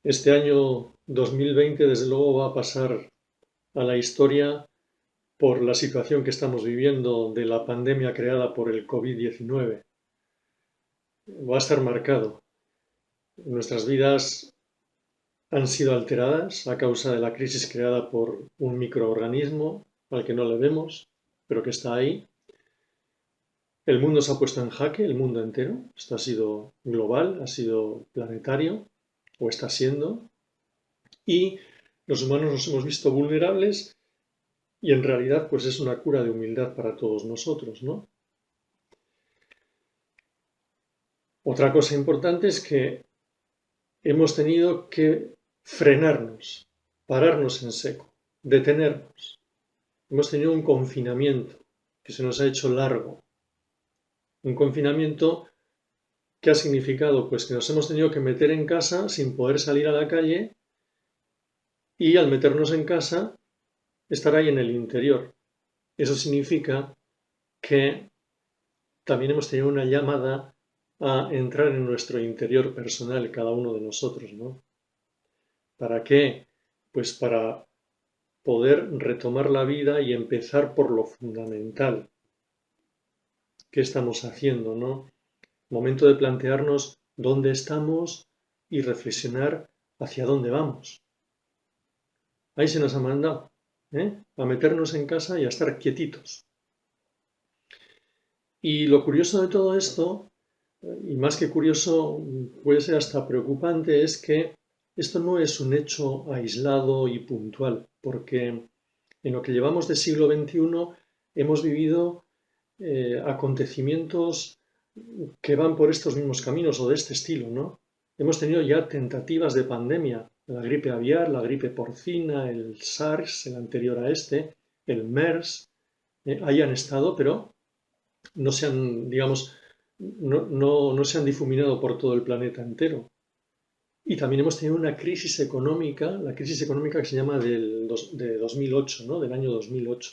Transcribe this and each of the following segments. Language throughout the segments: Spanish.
Este año 2020, desde luego, va a pasar a la historia por la situación que estamos viviendo de la pandemia creada por el COVID-19. Va a estar marcado. Nuestras vidas han sido alteradas a causa de la crisis creada por un microorganismo al que no le vemos, pero que está ahí. El mundo se ha puesto en jaque, el mundo entero. Esto ha sido global, ha sido planetario, o está siendo. Y los humanos nos hemos visto vulnerables y en realidad pues es una cura de humildad para todos nosotros, ¿no? Otra cosa importante es que hemos tenido que frenarnos, pararnos en seco, detenernos. Hemos tenido un confinamiento que se nos ha hecho largo. Un confinamiento que ha significado pues que nos hemos tenido que meter en casa sin poder salir a la calle y al meternos en casa estar ahí en el interior. Eso significa que también hemos tenido una llamada a entrar en nuestro interior personal, cada uno de nosotros, ¿no? ¿Para qué? Pues para poder retomar la vida y empezar por lo fundamental. ¿Qué estamos haciendo, no? Momento de plantearnos dónde estamos y reflexionar hacia dónde vamos. Ahí se nos ha mandado, a meternos en casa y a estar quietitos. Y lo curioso de todo esto, y más que curioso, puede ser hasta preocupante, es que esto no es un hecho aislado y puntual, porque en lo que llevamos de siglo XXI hemos vivido acontecimientos que van por estos mismos caminos o de este estilo, ¿no? Hemos tenido ya tentativas de pandemia, la gripe aviar, la gripe porcina, el SARS, el anterior a este, el MERS, ahí han estado, pero no se han, digamos, no se han difuminado por todo el planeta entero. Y también hemos tenido una crisis económica, la crisis económica que se llama de 2008, ¿no? Del año 2008.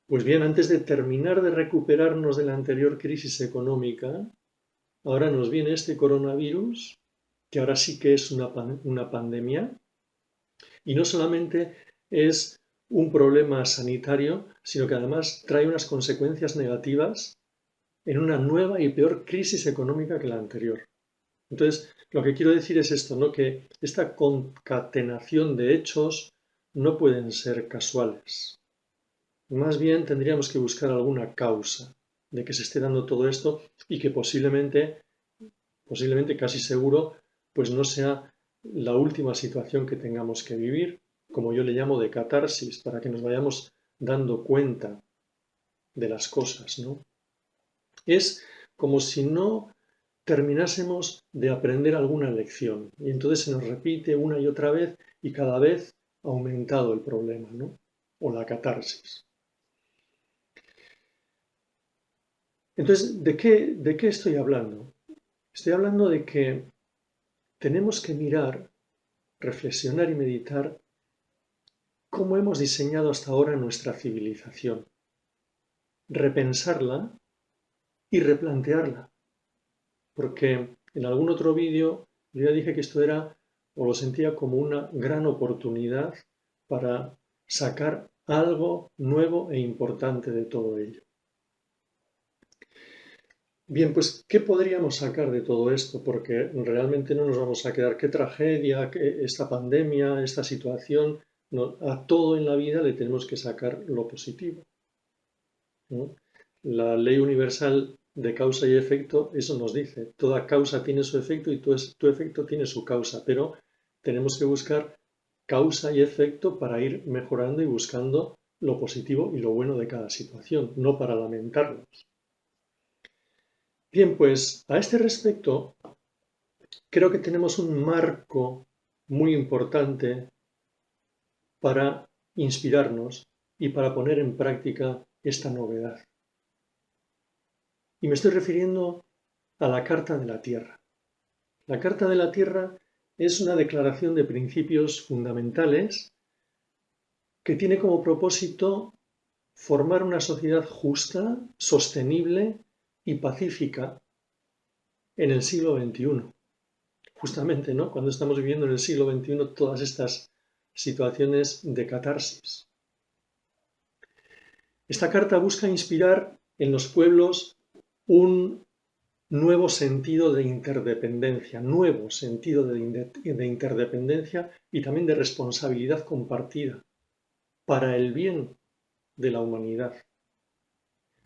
Pues bien, antes de terminar de recuperarnos de la anterior crisis económica, ahora nos viene este coronavirus, que ahora sí que es una pandemia, y no solamente es un problema sanitario, sino que además trae unas consecuencias negativas en una nueva y peor crisis económica que la anterior. Entonces, lo que quiero decir es esto, ¿no? Que esta concatenación de hechos no pueden ser casuales. Más bien tendríamos que buscar alguna causa de que se esté dando todo esto y que posiblemente casi seguro, pues no sea la última situación que tengamos que vivir, como yo le llamo de catarsis, para que nos vayamos dando cuenta de las cosas, ¿no? Es como si no terminásemos de aprender alguna lección y entonces se nos repite una y otra vez y cada vez ha aumentado el problema, ¿no? O la catarsis. Entonces, ¿de qué estoy hablando? Estoy hablando de que tenemos que mirar, reflexionar y meditar cómo hemos diseñado hasta ahora nuestra civilización, repensarla y replantearla. Porque en algún otro vídeo yo ya dije que esto era, o lo sentía como una gran oportunidad para sacar algo nuevo e importante de todo ello. Bien, pues, ¿qué podríamos sacar de todo esto? Porque realmente no nos vamos a quedar, qué tragedia, esta pandemia, esta situación. No, a todo en la vida le tenemos que sacar lo positivo, ¿no? La ley universal de causa y efecto, eso nos dice, toda causa tiene su efecto y tu efecto tiene su causa, pero tenemos que buscar causa y efecto para ir mejorando y buscando lo positivo y lo bueno de cada situación, no para lamentarnos. Bien, pues a este respecto, creo que tenemos un marco muy importante para inspirarnos y para poner en práctica esta novedad. Y me estoy refiriendo a la Carta de la Tierra. La Carta de la Tierra es una declaración de principios fundamentales que tiene como propósito formar una sociedad justa, sostenible y pacífica en el siglo XXI. justamente, ¿no? Cuando estamos viviendo en el siglo XXI todas estas situaciones de catarsis. Esta carta busca inspirar en los pueblos un nuevo sentido de interdependencia, de interdependencia y también de responsabilidad compartida para el bien de la humanidad,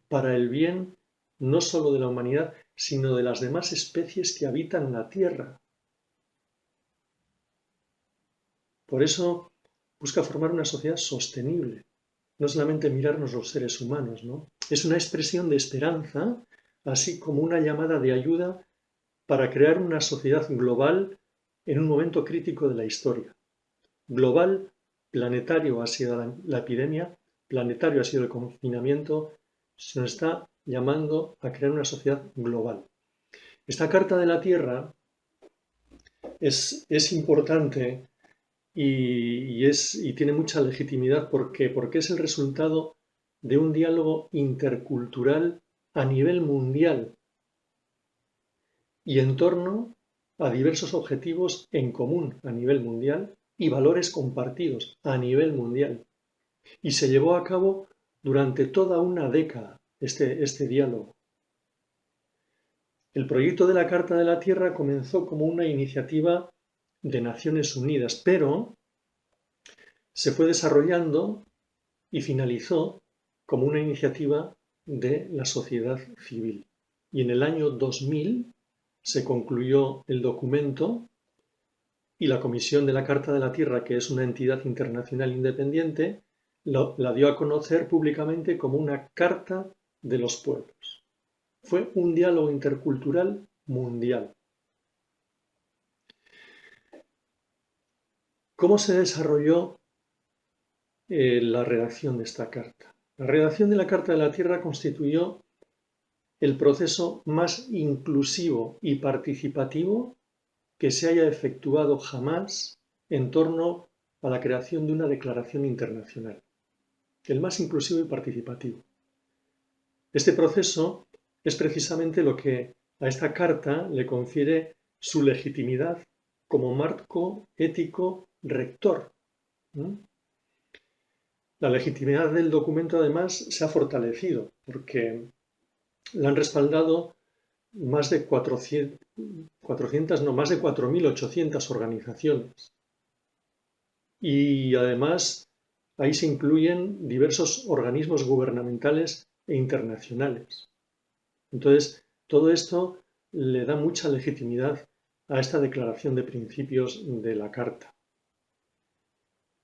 para el bien no solo de la humanidad, sino de las demás especies que habitan la Tierra. Por eso busca formar una sociedad sostenible, no solamente mirarnos los seres humanos, ¿no? Es una expresión de esperanza, así como una llamada de ayuda para crear una sociedad global en un momento crítico de la historia. Global, planetario ha sido la epidemia, planetario ha sido el confinamiento, se nos está llamando a crear una sociedad global. Esta Carta de la Tierra es importante y tiene mucha legitimidad porque es el resultado de un diálogo intercultural a nivel mundial y en torno a diversos objetivos en común a nivel mundial y valores compartidos a nivel mundial. Y se llevó a cabo durante toda una década este diálogo. El proyecto de la Carta de la Tierra comenzó como una iniciativa de Naciones Unidas, pero se fue desarrollando y finalizó como una iniciativa de la sociedad civil. Y en el año 2000 se concluyó el documento y la Comisión de la Carta de la Tierra, que es una entidad internacional independiente, la dio a conocer públicamente como una Carta de los Pueblos. Fue un diálogo intercultural mundial. ¿Cómo se desarrolló la redacción de esta carta? La redacción de la Carta de la Tierra constituyó el proceso más inclusivo y participativo que se haya efectuado jamás en torno a la creación de una declaración internacional. El más inclusivo y participativo. Este proceso es precisamente lo que a esta carta le confiere su legitimidad como marco ético rector. La legitimidad del documento, además, se ha fortalecido porque la han respaldado más de 4.800 organizaciones. Y además ahí se incluyen diversos organismos gubernamentales e internacionales. Entonces, todo esto le da mucha legitimidad a esta declaración de principios de la Carta.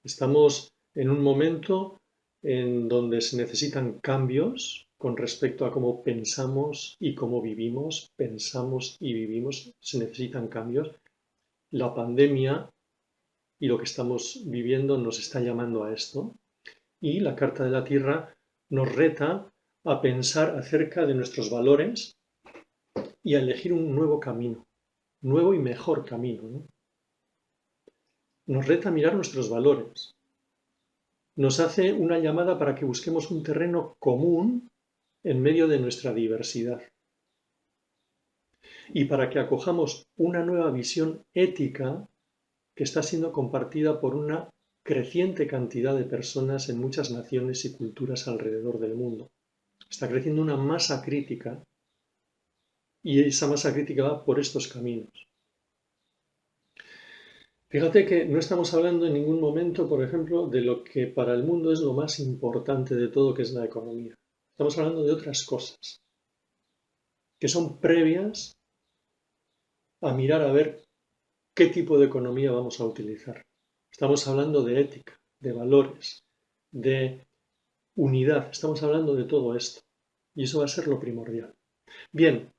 Estamos en un momento en donde se necesitan cambios con respecto a cómo pensamos y cómo vivimos, se necesitan cambios. La pandemia y lo que estamos viviendo nos está llamando a esto y la Carta de la Tierra nos reta a pensar acerca de nuestros valores y a elegir un nuevo camino, nuevo y mejor camino, ¿no? Nos reta a mirar nuestros valores. Nos hace una llamada para que busquemos un terreno común en medio de nuestra diversidad y para que acojamos una nueva visión ética que está siendo compartida por una creciente cantidad de personas en muchas naciones y culturas alrededor del mundo. Está creciendo una masa crítica y esa masa crítica va por estos caminos. Fíjate que no estamos hablando en ningún momento, por ejemplo, de lo que para el mundo es lo más importante de todo, que es la economía. Estamos hablando de otras cosas que son previas a mirar a ver qué tipo de economía vamos a utilizar. Estamos hablando de ética, de valores, de unidad. Estamos hablando de todo esto. Y eso va a ser lo primordial. Bien,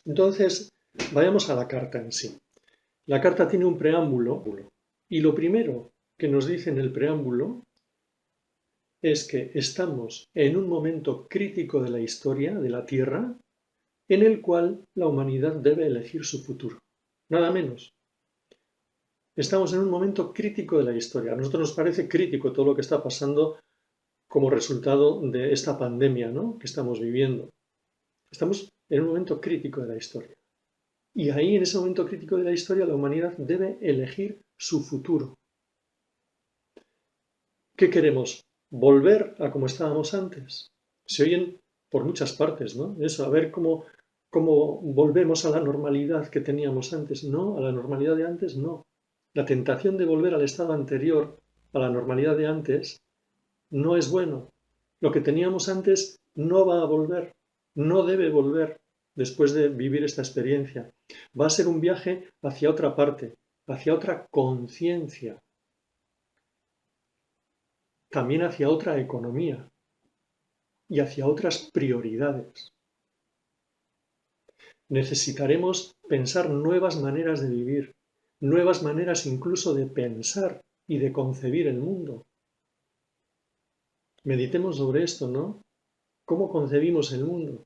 entonces vayamos a la carta en sí. La carta tiene un preámbulo y lo primero que nos dice en el preámbulo es que estamos en un momento crítico de la historia de la Tierra en el cual la humanidad debe elegir su futuro. Nada menos. Estamos en un momento crítico de la historia. A nosotros nos parece crítico todo lo que está pasando como resultado de esta pandemia, ¿no?, que estamos viviendo. Estamos en un momento crítico de la historia. Y ahí, en ese momento crítico de la historia, la humanidad debe elegir su futuro. ¿Qué queremos? ¿Volver a como estábamos antes? Se oyen por muchas partes, ¿no? Eso, a ver cómo volvemos a la normalidad que teníamos antes. No, a la normalidad de antes no. La tentación de volver al estado anterior, a la normalidad de antes, no es bueno. Lo que teníamos antes no va a volver, no debe volver después de vivir esta experiencia. Va a ser un viaje hacia otra parte, hacia otra conciencia, también hacia otra economía y hacia otras prioridades. Necesitaremos pensar nuevas maneras de vivir, nuevas maneras incluso de pensar y de concebir el mundo. Meditemos sobre esto, ¿no? ¿Cómo concebimos el mundo?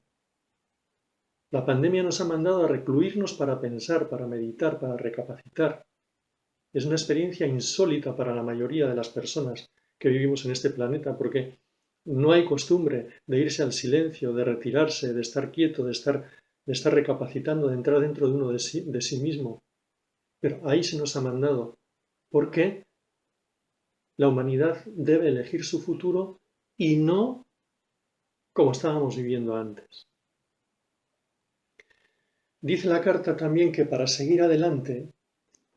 La pandemia nos ha mandado a recluirnos para pensar, para meditar, para recapacitar. Es una experiencia insólita para la mayoría de las personas que vivimos en este planeta, porque no hay costumbre de irse al silencio, de retirarse, de estar quieto, de estar recapacitando, de entrar dentro de uno de sí mismo. Pero ahí se nos ha mandado, porque la humanidad debe elegir su futuro y no como estábamos viviendo antes. Dice la carta también que para seguir adelante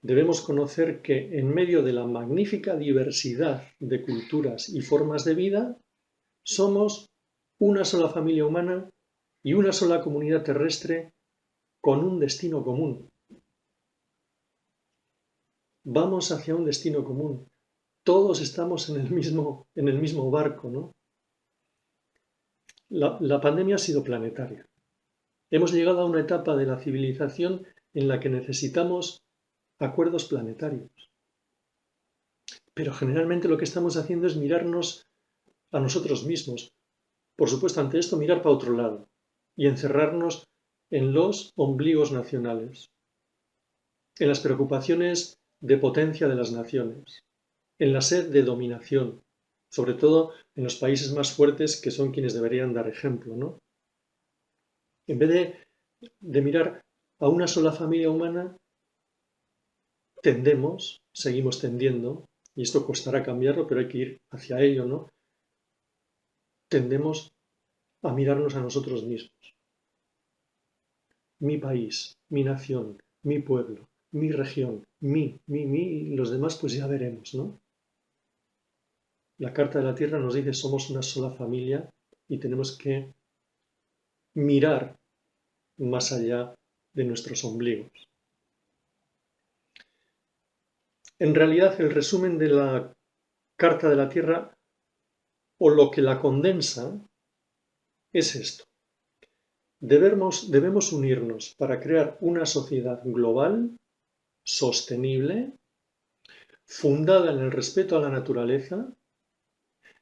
debemos conocer que en medio de la magnífica diversidad de culturas y formas de vida, somos una sola familia humana y una sola comunidad terrestre con un destino común. Vamos hacia un destino común. Todos estamos en el mismo barco, ¿no? La pandemia ha sido planetaria. Hemos llegado a una etapa de la civilización en la que necesitamos acuerdos planetarios. Pero generalmente lo que estamos haciendo es mirarnos a nosotros mismos. Por supuesto, ante esto, mirar para otro lado y encerrarnos en los ombligos nacionales, en las preocupaciones de potencia de las naciones, en la sed de dominación, sobre todo en los países más fuertes que son quienes deberían dar ejemplo, ¿no? En vez de mirar a una sola familia humana, seguimos tendiendo, y esto costará cambiarlo, pero hay que ir hacia ello, ¿no? Tendemos a mirarnos a nosotros mismos. Mi país, mi nación, mi pueblo, mi región, y los demás pues ya veremos, ¿no? La Carta de la Tierra nos dice somos una sola familia y tenemos que mirar más allá de nuestros ombligos. En realidad, el resumen de la Carta de la Tierra, o lo que la condensa, es esto. Debemos unirnos para crear una sociedad global, sostenible, fundada en el respeto a la naturaleza,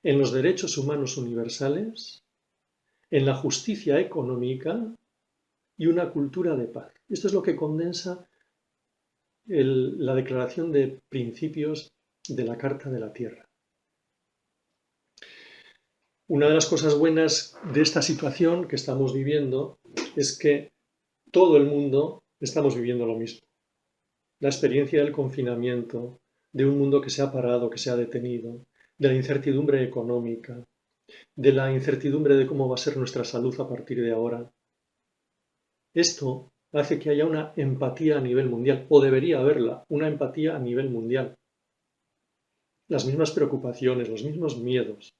en los derechos humanos universales, en la justicia económica y una cultura de paz. Esto es lo que condensa la Declaración de Principios de la Carta de la Tierra. Una de las cosas buenas de esta situación que estamos viviendo es que todo el mundo estamos viviendo lo mismo. La experiencia del confinamiento, de un mundo que se ha parado, que se ha detenido, de la incertidumbre económica, de la incertidumbre de cómo va a ser nuestra salud a partir de ahora. Esto hace que haya una empatía a nivel mundial, o debería haberla, una empatía a nivel mundial. Las mismas preocupaciones, los mismos miedos.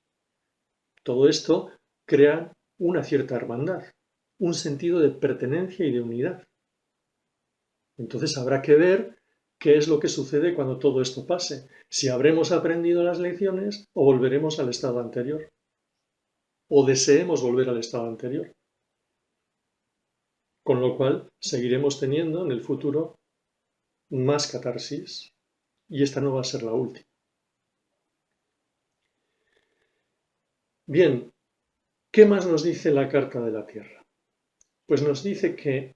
Todo esto crea una cierta hermandad, un sentido de pertenencia y de unidad. Entonces habrá que ver qué es lo que sucede cuando todo esto pase, si habremos aprendido las lecciones o volveremos al estado anterior, o deseemos volver al estado anterior. Con lo cual seguiremos teniendo en el futuro más catarsis y esta no va a ser la última. Bien, ¿qué más nos dice la Carta de la Tierra? Pues nos dice que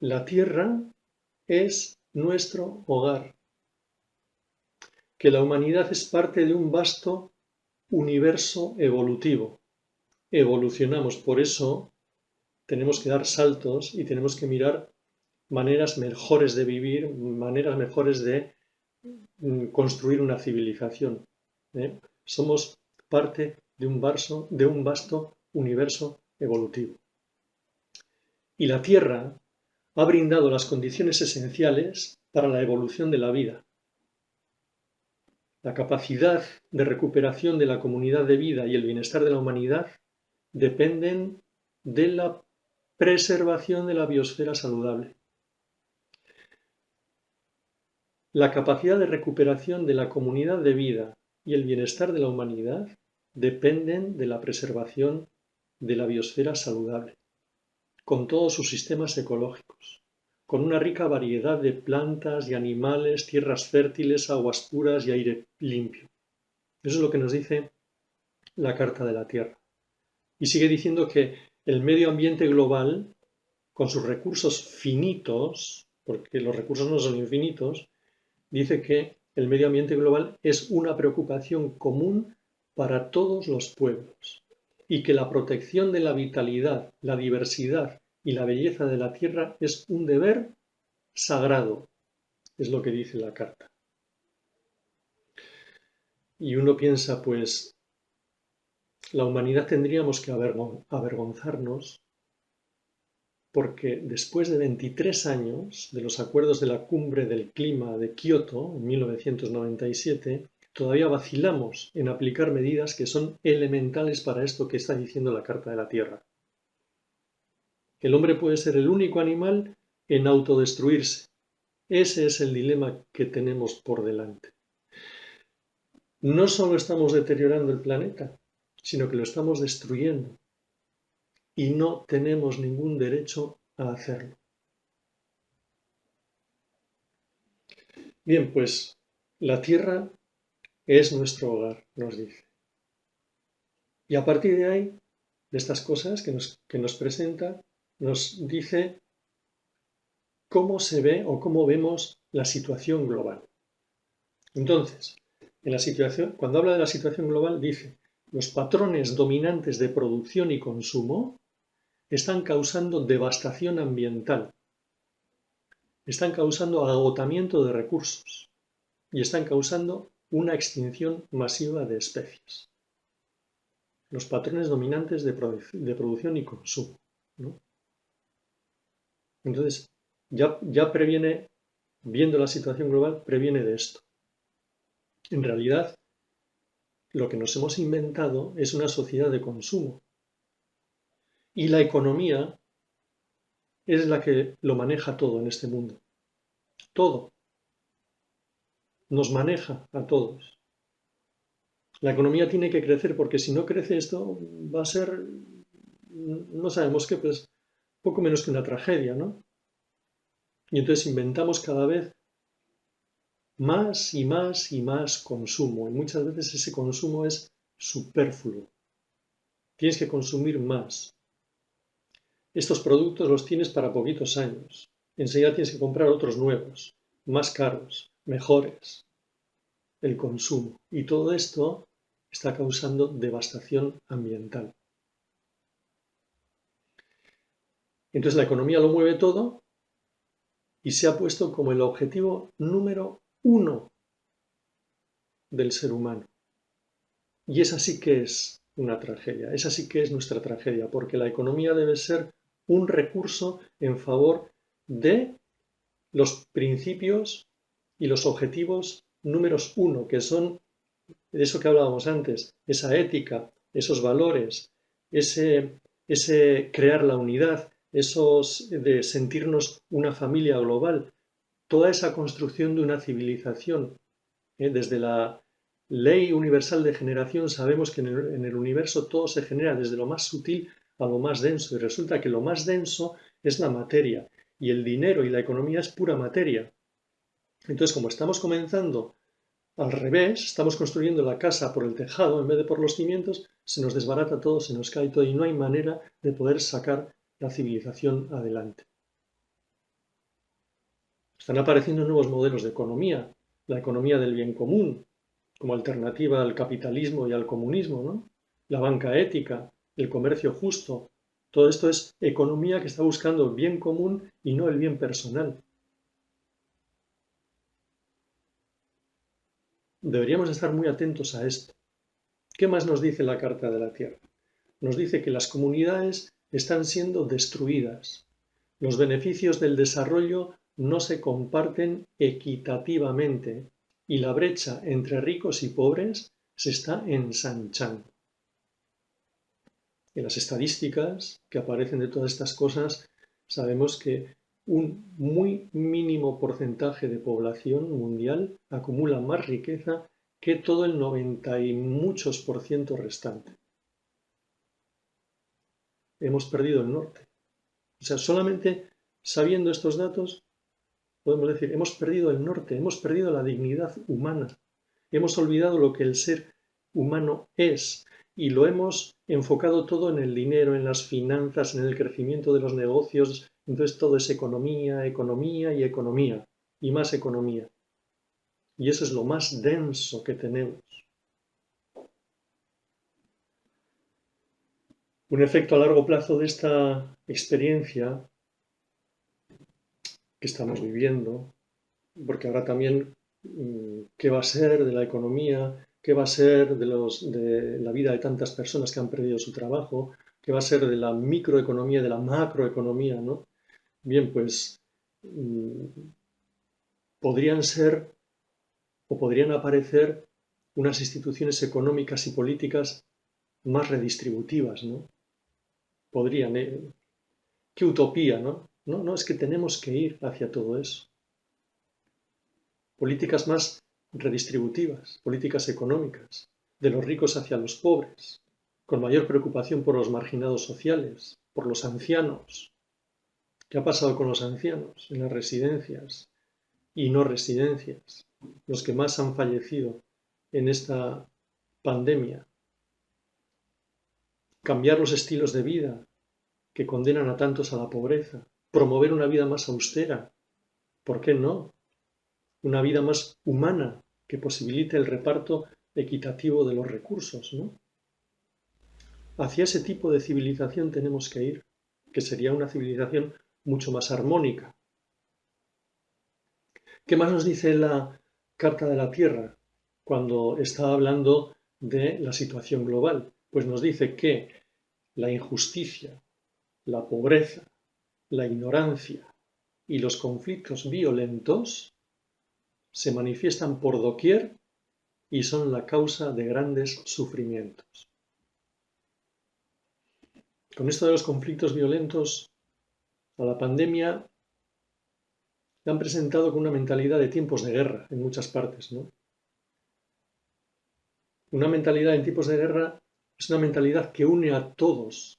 la Tierra es nuestro hogar, que la humanidad es parte de un vasto universo evolutivo. Evolucionamos, por eso tenemos que dar saltos y tenemos que mirar maneras mejores de vivir, maneras mejores de construir una civilización. Somos parte de un vasto universo evolutivo. Y la Tierra ha brindado las condiciones esenciales para la evolución de la vida. La capacidad de recuperación de la comunidad de vida y el bienestar de la humanidad dependen de la preservación de la biosfera saludable. La capacidad de recuperación de la comunidad de vida y el bienestar de la humanidad dependen de la preservación de la biosfera saludable, con todos sus sistemas ecológicos, con una rica variedad de plantas y animales, tierras fértiles, aguas puras y aire limpio. Eso es lo que nos dice la Carta de la Tierra. Y sigue diciendo que el medio ambiente global, con sus recursos finitos, porque los recursos no son infinitos, dice que el medio ambiente global es una preocupación común para todos los pueblos y que la protección de la vitalidad, la diversidad y la belleza de la Tierra es un deber sagrado, es lo que dice la Carta. Y uno piensa, pues, la humanidad tendríamos que avergonzarnos porque después de 23 años de los acuerdos de la Cumbre del Clima de Kioto en 1997, todavía vacilamos en aplicar medidas que son elementales para esto que está diciendo la Carta de la Tierra. El hombre puede ser el único animal en autodestruirse. Ese es el dilema que tenemos por delante. No solo estamos deteriorando el planeta, sino que lo estamos destruyendo. Y no tenemos ningún derecho a hacerlo. Bien, pues la Tierra es nuestro hogar, nos dice. Y a partir de ahí, de estas cosas que nos presenta, nos dice cómo se ve o cómo vemos la situación global. Entonces, cuando habla de la situación global, dice, los patrones dominantes de producción y consumo están causando devastación ambiental, están causando agotamiento de recursos y están causando una extinción masiva de especies. Los patrones dominantes de producción y consumo, ¿no? Entonces, ya previene, viendo la situación global, previene de esto. En realidad, lo que nos hemos inventado es una sociedad de consumo. Y la economía es la que lo maneja todo en este mundo. Todo. Nos maneja a todos. La economía tiene que crecer porque si no crece esto va a ser, no sabemos qué, pues poco menos que una tragedia, ¿no? Y entonces inventamos cada vez más y más y más consumo. Y muchas veces ese consumo es superfluo. Tienes que consumir más. Estos productos los tienes para poquitos años. Enseguida tienes que comprar otros nuevos, más caros, mejores. El consumo. Y todo esto está causando devastación ambiental. Entonces la economía lo mueve todo y se ha puesto como el objetivo número 1 del ser humano. Y esa sí que es una tragedia, esa sí que es nuestra tragedia, porque la economía debe ser un recurso en favor de los principios y los objetivos números 1, que son de eso que hablábamos antes, esa ética, esos valores, ese crear la unidad, esos de sentirnos una familia global, toda esa construcción de una civilización. Desde la ley universal de generación sabemos que en el universo todo se genera desde lo más sutil a lo más denso y resulta que lo más denso es la materia y el dinero y la economía es pura materia. Entonces, como estamos comenzando al revés, estamos construyendo la casa por el tejado en vez de por los cimientos, se nos desbarata todo, se nos cae todo y no hay manera de poder sacar la civilización adelante. Están apareciendo nuevos modelos de economía, la economía del bien común, como alternativa al capitalismo y al comunismo, ¿no? La banca ética, el comercio justo, Todo esto es economía que está buscando el bien común y no el bien personal. Deberíamos estar muy atentos a esto. ¿Qué más nos dice la Carta de la Tierra? Nos dice que las comunidades están siendo destruidas. Los beneficios del desarrollo no se comparten equitativamente y la brecha entre ricos y pobres se está ensanchando. En las estadísticas que aparecen de todas estas cosas, sabemos que un muy mínimo porcentaje de población mundial acumula más riqueza que todo el 90 y muchos por ciento restante. Hemos perdido el norte. O sea, solamente sabiendo estos datos, podemos decir, hemos perdido el norte, hemos perdido la dignidad humana, hemos olvidado lo que el ser humano es y lo hemos enfocado todo en el dinero, en las finanzas, en el crecimiento de los negocios. Entonces todo es economía, economía y economía y más economía. Y eso es lo más denso que tenemos. Un efecto a largo plazo de esta experiencia que estamos viviendo, porque ahora también qué va a ser de la economía, qué va a ser de la vida de tantas personas que han perdido su trabajo, qué va a ser de la microeconomía, de la macroeconomía, ¿no? Bien, pues podrían ser o podrían aparecer unas instituciones económicas y políticas más redistributivas, ¿no? Podrían, qué utopía, ¿no? No, no, es que tenemos que ir hacia todo eso. Políticas más redistributivas, políticas económicas, de los ricos hacia los pobres, con mayor preocupación por los marginados sociales, por los ancianos. ¿Qué ha pasado con los ancianos en las residencias y no residencias? Los que más han fallecido en esta pandemia. Cambiar los estilos de vida que condenan a tantos a la pobreza. Promover una vida más austera. ¿Por qué no? Una vida más humana que posibilite el reparto equitativo de los recursos, ¿no? Hacia ese tipo de civilización tenemos que ir, que sería una civilización mucho más armónica. ¿Qué más nos dice la Carta de la Tierra cuando está hablando de la situación global? Pues nos dice que la injusticia, la pobreza, la ignorancia y los conflictos violentos se manifiestan por doquier y son la causa de grandes sufrimientos. Con esto de los conflictos violentos, a la pandemia la han presentado con una mentalidad de tiempos de guerra en muchas partes, ¿no? Una mentalidad en tiempos de guerra es una mentalidad que une a todos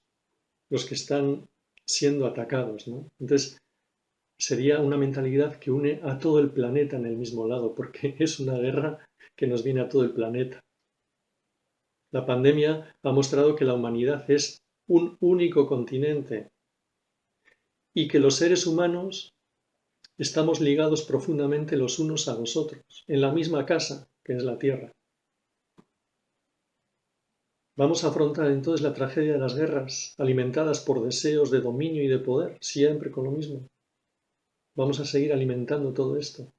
los que están siendo atacados, ¿no? Entonces, sería una mentalidad que une a todo el planeta en el mismo lado, porque es una guerra que nos viene a todo el planeta. La pandemia ha mostrado que la humanidad es un único continente y que los seres humanos estamos ligados profundamente los unos a los otros, en la misma casa, que es la Tierra. Vamos a afrontar entonces la tragedia de las guerras, alimentadas por deseos de dominio y de poder, siempre con lo mismo. ¿Vamos a seguir alimentando todo esto?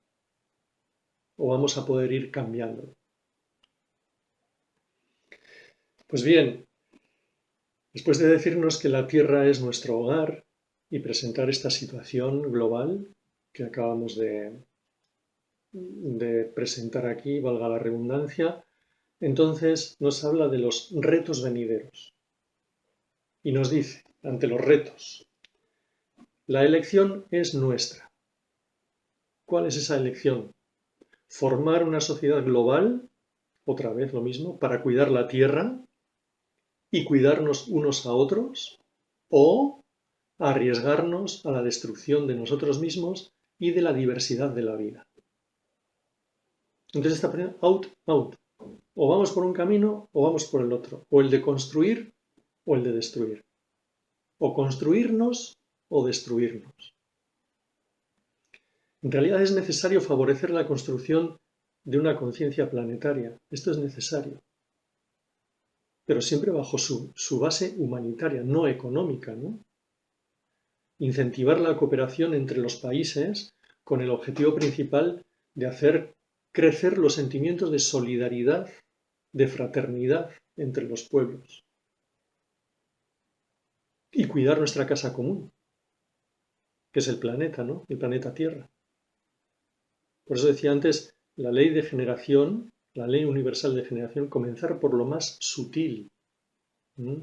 ¿O vamos a poder ir cambiando? Pues bien, después de decirnos que la Tierra es nuestro hogar y presentar esta situación global que acabamos de presentar aquí, valga la redundancia, entonces nos habla de los retos venideros y nos dice, ante los retos, la elección es nuestra. ¿Cuál es esa elección? Formar una sociedad global, otra vez lo mismo, para cuidar la Tierra y cuidarnos unos a otros, o arriesgarnos a la destrucción de nosotros mismos y de la diversidad de la vida. Entonces está poniendo out, out. O vamos por un camino o vamos por el otro. O el de construir o el de destruir. O construirnos o destruirnos. En realidad es necesario favorecer la construcción de una conciencia planetaria. Esto es necesario. pero siempre bajo su base humanitaria, no económica, ¿no? Incentivar la cooperación entre los países con el objetivo principal de hacer crecer los sentimientos de solidaridad, de fraternidad entre los pueblos y cuidar nuestra casa común, que es el planeta, ¿no? El planeta Tierra. Por eso decía antes, la ley de generación, la ley universal de generación, comenzar por lo más sutil. ¿Mm?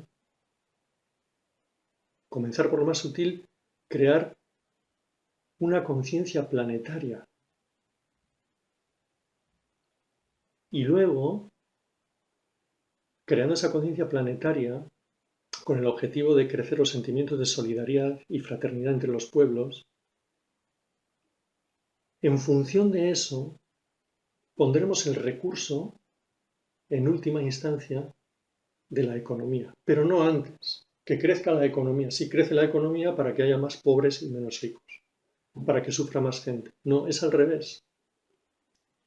Comenzar por lo más sutil, crear una conciencia planetaria. Y luego, creando esa conciencia planetaria, con el objetivo de crecer los sentimientos de solidaridad y fraternidad entre los pueblos, en función de eso, pondremos el recurso, en última instancia, de la economía, pero no antes. Que crezca la economía. Sí, crece la economía para que haya más pobres y menos ricos, para que sufra más gente. No, es al revés.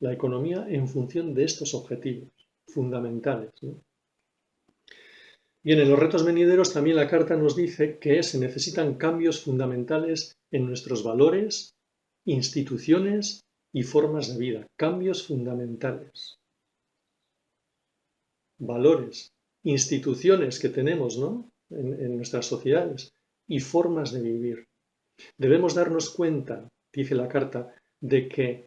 La economía en función de estos objetivos fundamentales, ¿no? Bien, en los retos venideros también la carta nos dice que se necesitan cambios fundamentales en nuestros valores, instituciones y formas de vida. Cambios fundamentales. Valores, instituciones que tenemos, ¿no? en nuestras sociedades y formas de vivir. Debemos darnos cuenta, dice la carta, de que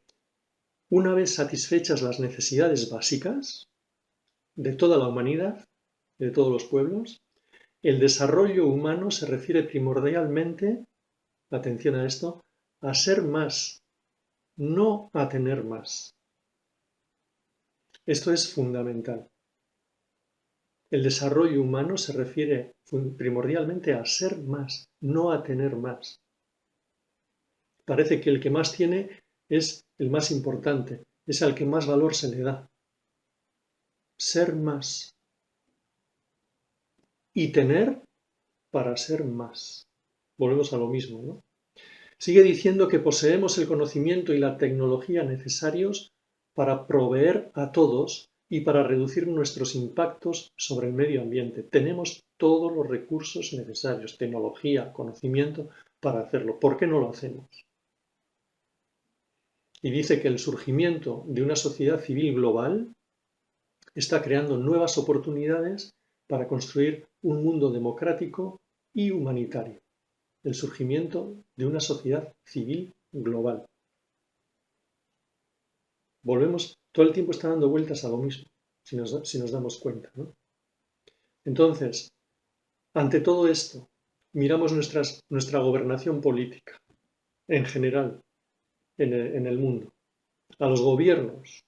una vez satisfechas las necesidades básicas de toda la humanidad, de todos los pueblos, el desarrollo humano se refiere primordialmente, atención a esto, a ser más, no a tener más. Esto es fundamental. El desarrollo humano se refiere primordialmente a ser más, no a tener más. Parece que el que más tiene es el más importante, es al que más valor se le da. Ser más. Y tener para ser más. Volvemos a lo mismo, ¿no? Sigue diciendo que poseemos el conocimiento y la tecnología necesarios para proveer a todos y para reducir nuestros impactos sobre el medio ambiente. Tenemos todos los recursos necesarios, tecnología, conocimiento, para hacerlo. ¿Por qué no lo hacemos? Y dice que el surgimiento de una sociedad civil global está creando nuevas oportunidades para construir un mundo democrático y humanitario. El surgimiento de una sociedad civil global. Volvemos, todo el tiempo está dando vueltas a lo mismo, si nos damos cuenta, ¿no? Entonces, ante todo esto, miramos nuestra gobernación política, en general, en el mundo. A los gobiernos,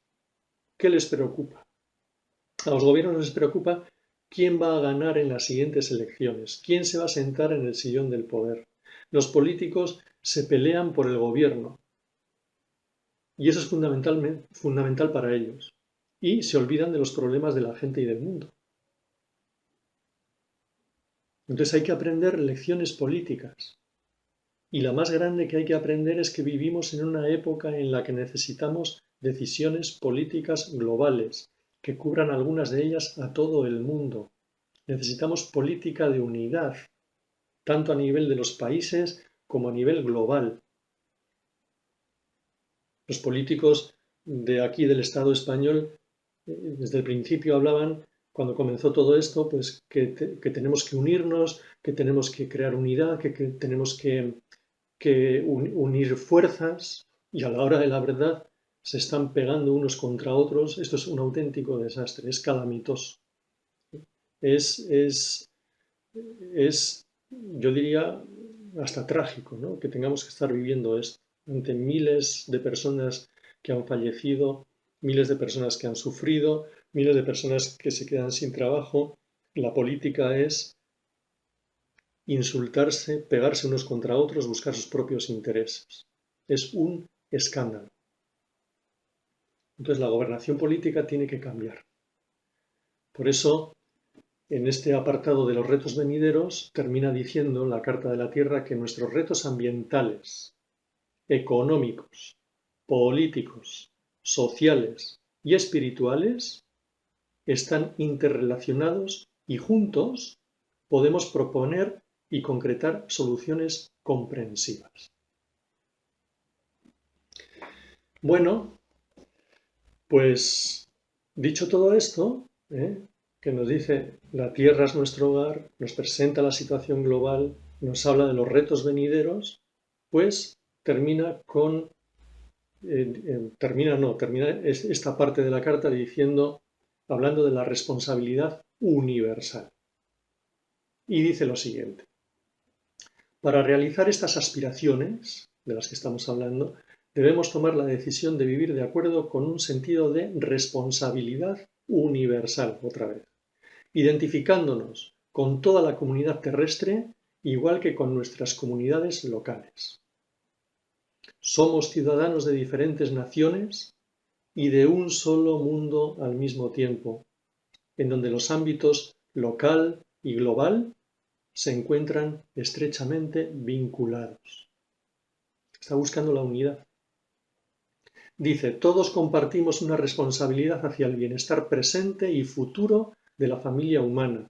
¿qué les preocupa? A los gobiernos les preocupa quién va a ganar en las siguientes elecciones, quién se va a sentar en el sillón del poder. Los políticos se pelean por el gobierno y eso es fundamental para ellos. Y se olvidan de los problemas de la gente y del mundo. Entonces hay que aprender lecciones políticas. Y la más grande que hay que aprender es que vivimos en una época en la que necesitamos decisiones políticas globales, que cubran algunas de ellas a todo el mundo. Necesitamos política de unidad, tanto a nivel de los países como a nivel global. Los políticos de aquí del Estado español desde el principio hablaban, cuando comenzó todo esto, pues que tenemos que unirnos, que tenemos que crear unidad, que tenemos que unir fuerzas y a la hora de la verdad se están pegando unos contra otros. Esto es un auténtico desastre, es calamitoso. Es yo diría, hasta trágico, ¿no? Que tengamos que estar viviendo esto ante miles de personas que han fallecido, miles de personas que han sufrido, miles de personas que se quedan sin trabajo. La política es insultarse, pegarse unos contra otros, buscar sus propios intereses. Es un escándalo. Entonces la gobernación política tiene que cambiar. Por eso, en este apartado de los retos venideros, termina diciendo la Carta de la Tierra que nuestros retos ambientales, económicos, políticos, sociales y espirituales están interrelacionados y juntos podemos proponer y concretar soluciones comprensivas. Bueno, pues dicho todo esto, que nos dice la Tierra es nuestro hogar, nos presenta la situación global, nos habla de los retos venideros, pues termina esta parte de la carta hablando de la responsabilidad universal. Y dice lo siguiente: para realizar estas aspiraciones de las que estamos hablando, debemos tomar la decisión de vivir de acuerdo con un sentido de responsabilidad universal, otra vez, identificándonos con toda la comunidad terrestre igual que con nuestras comunidades locales. Somos ciudadanos de diferentes naciones y de un solo mundo al mismo tiempo, en donde los ámbitos local y global se encuentran estrechamente vinculados. Está buscando la unidad. Dice, todos compartimos una responsabilidad hacia el bienestar presente y futuro de la familia humana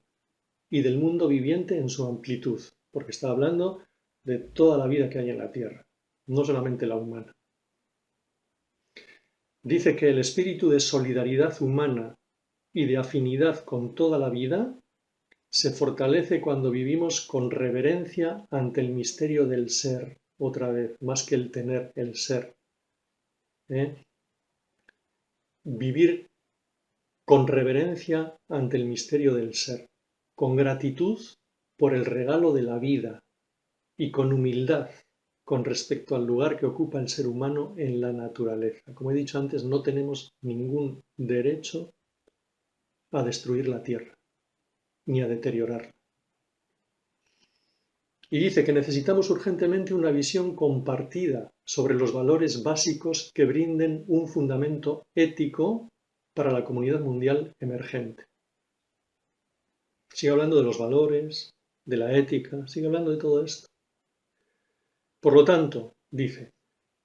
y del mundo viviente en su amplitud, porque está hablando de toda la vida que hay en la Tierra, no solamente la humana. Dice que el espíritu de solidaridad humana y de afinidad con toda la vida se fortalece cuando vivimos con reverencia ante el misterio del ser, otra vez, más que el tener, el ser. Vivir con reverencia ante el misterio del ser, con gratitud por el regalo de la vida y con humildad con respecto al lugar que ocupa el ser humano en la naturaleza. Como he dicho antes, no tenemos ningún derecho a destruir la tierra ni a deteriorarla. Y dice que necesitamos urgentemente una visión compartida sobre los valores básicos que brinden un fundamento ético para la comunidad mundial emergente. Sigue hablando de los valores, de la ética, sigue hablando de todo esto. Por lo tanto, dice,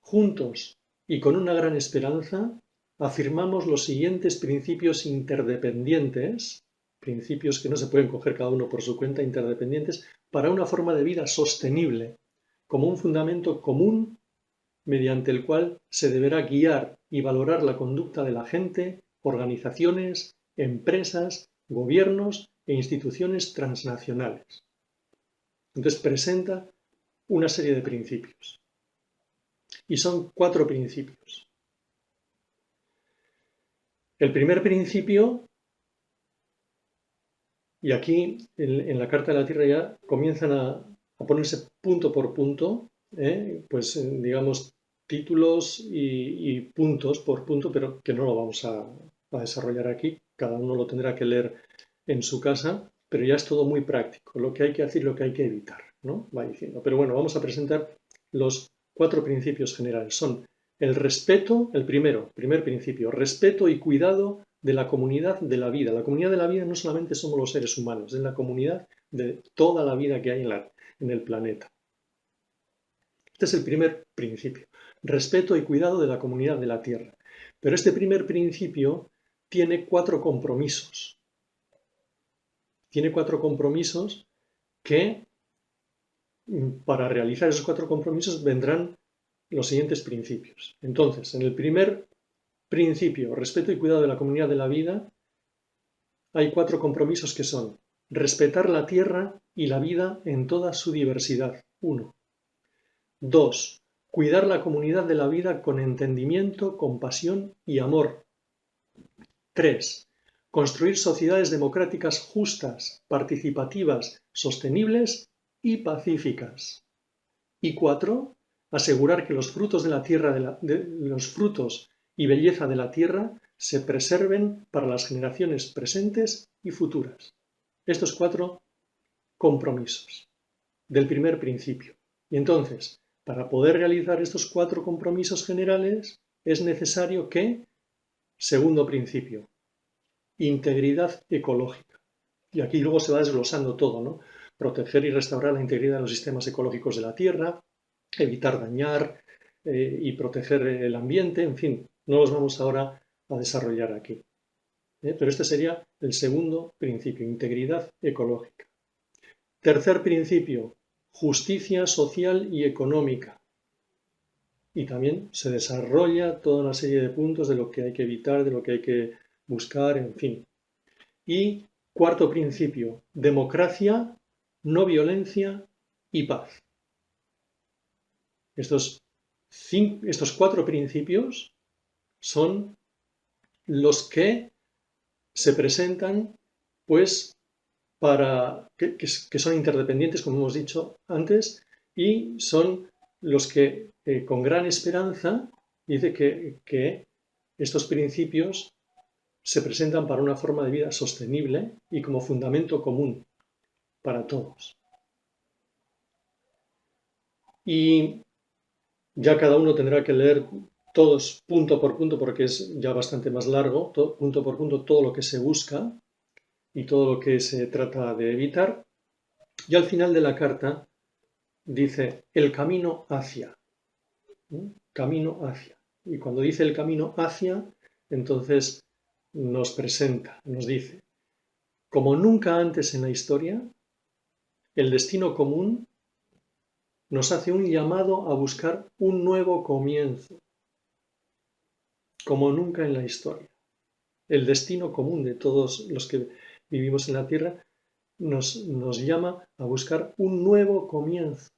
juntos y con una gran esperanza, afirmamos los siguientes principios interdependientes, principios que no se pueden coger cada uno por su cuenta, interdependientes, para una forma de vida sostenible, como un fundamento común mediante el cual se deberá guiar y valorar la conducta de la gente, organizaciones, empresas, gobiernos e instituciones transnacionales. Entonces presenta una serie de principios. Y son 4 principios. El primer principio, y aquí en la Carta de la Tierra ya comienzan a ponerse punto por punto, digamos, títulos y puntos por punto, pero que no lo vamos a desarrollar aquí. Cada uno lo tendrá que leer en su casa, pero ya es todo muy práctico. Lo que hay que hacer y lo que hay que evitar, ¿no? Va diciendo. Pero bueno, vamos a presentar los 4 principios generales. Son el respeto, primer principio, respeto y cuidado de la comunidad de la vida. La comunidad de la vida no solamente somos los seres humanos, es la comunidad de toda la vida que hay en el planeta. Este es el primer principio, respeto y cuidado de la comunidad de la Tierra. Pero este primer principio tiene 4 compromisos. Tiene 4 compromisos que, para realizar esos 4 compromisos, vendrán los siguientes principios. Entonces, en el primer principio, respeto y cuidado de la comunidad de la vida, hay 4 compromisos que son: respetar la tierra y la vida en toda su diversidad. 1. 2. Cuidar la comunidad de la vida con entendimiento, compasión y amor. 3. Construir sociedades democráticas justas, participativas, sostenibles y pacíficas. Y 4. Asegurar que los frutos de la tierra, los frutos y belleza de la tierra se preserven para las generaciones presentes y futuras. Estos 4 compromisos del primer principio. Y entonces, para poder realizar estos 4 compromisos generales, es necesario que, segundo principio, integridad ecológica. Y aquí luego se va desglosando todo, ¿no? Proteger y restaurar la integridad de los sistemas ecológicos de la tierra, evitar dañar y proteger el ambiente, en fin, no los vamos ahora a desarrollar aquí. Pero este sería el segundo principio, integridad ecológica. Tercer principio, justicia social y económica. Y también se desarrolla toda una serie de puntos de lo que hay que evitar, de lo que hay que buscar, en fin. Y cuarto principio, democracia, no violencia y paz. Estos cuatro principios son los que se presentan, pues, que son interdependientes, como hemos dicho antes, y son los que, con gran esperanza, dice que estos principios se presentan para una forma de vida sostenible y como fundamento común para todos. Y ya cada uno tendrá que leer todos punto por punto, porque es ya bastante más largo, punto por punto, todo lo que se busca y todo lo que se trata de evitar. Y al final de la carta dice el camino hacia. Camino hacia. Y cuando dice el camino hacia, entonces nos presenta, nos dice, como nunca antes en la historia, el destino común nos hace un llamado a buscar un nuevo comienzo, como nunca en la historia. El destino común de todos los que vivimos en la Tierra nos llama a buscar un nuevo comienzo.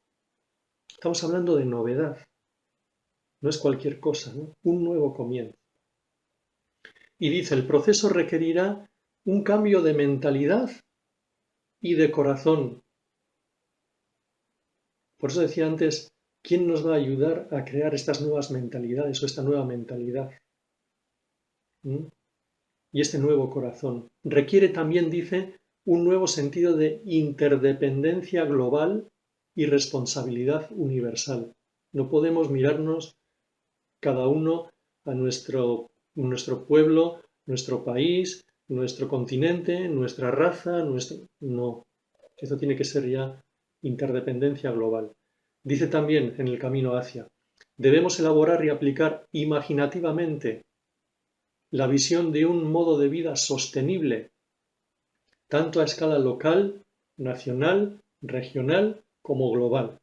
Estamos hablando de novedad, no es cualquier cosa, ¿no? Un nuevo comienzo. Y dice, el proceso requerirá un cambio de mentalidad y de corazón. Por eso decía antes, ¿quién nos va a ayudar a crear estas nuevas mentalidades o esta nueva mentalidad? Y este nuevo corazón. Requiere también, dice, un nuevo sentido de interdependencia global y responsabilidad universal. No podemos mirarnos cada uno a nuestro pueblo, nuestro país, nuestro continente, nuestra raza, No, esto tiene que ser ya interdependencia global. Dice también en el camino hacia, debemos elaborar y aplicar imaginativamente la visión de un modo de vida sostenible, tanto a escala local, nacional, regional como global.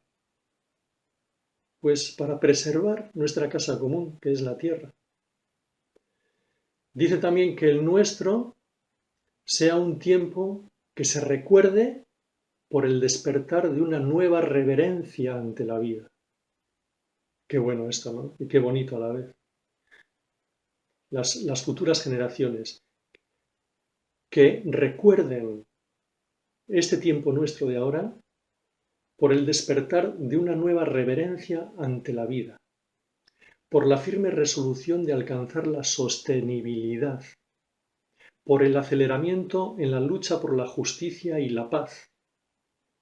Pues para preservar nuestra casa común, que es la tierra. Dice también que el nuestro sea un tiempo que se recuerde por el despertar de una nueva reverencia ante la vida. Qué bueno esto, ¿no? Y qué bonito a la vez. Las futuras generaciones que recuerden este tiempo nuestro de ahora por el despertar de una nueva reverencia ante la vida, por la firme resolución de alcanzar la sostenibilidad, por el aceleramiento en la lucha por la justicia y la paz,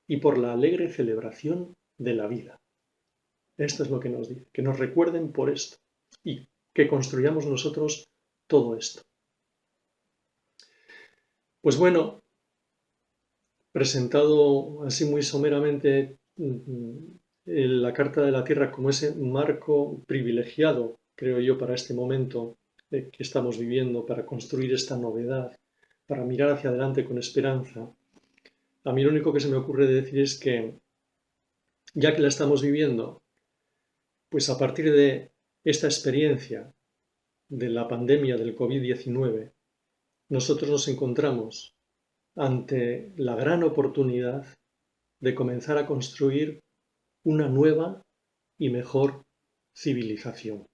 y por la alegre celebración de la vida. Esto es lo que nos dice, que nos recuerden por esto y que construyamos nosotros todo esto. Pues bueno, presentado así muy someramente la Carta de la Tierra como ese marco privilegiado, creo yo, para este momento que estamos viviendo, para construir esta novedad, para mirar hacia adelante con esperanza. A mí lo único que se me ocurre decir es que, ya que la estamos viviendo, pues a partir de esta experiencia de la pandemia del COVID-19, nosotros nos encontramos ante la gran oportunidad de comenzar a construir una nueva y mejor civilización.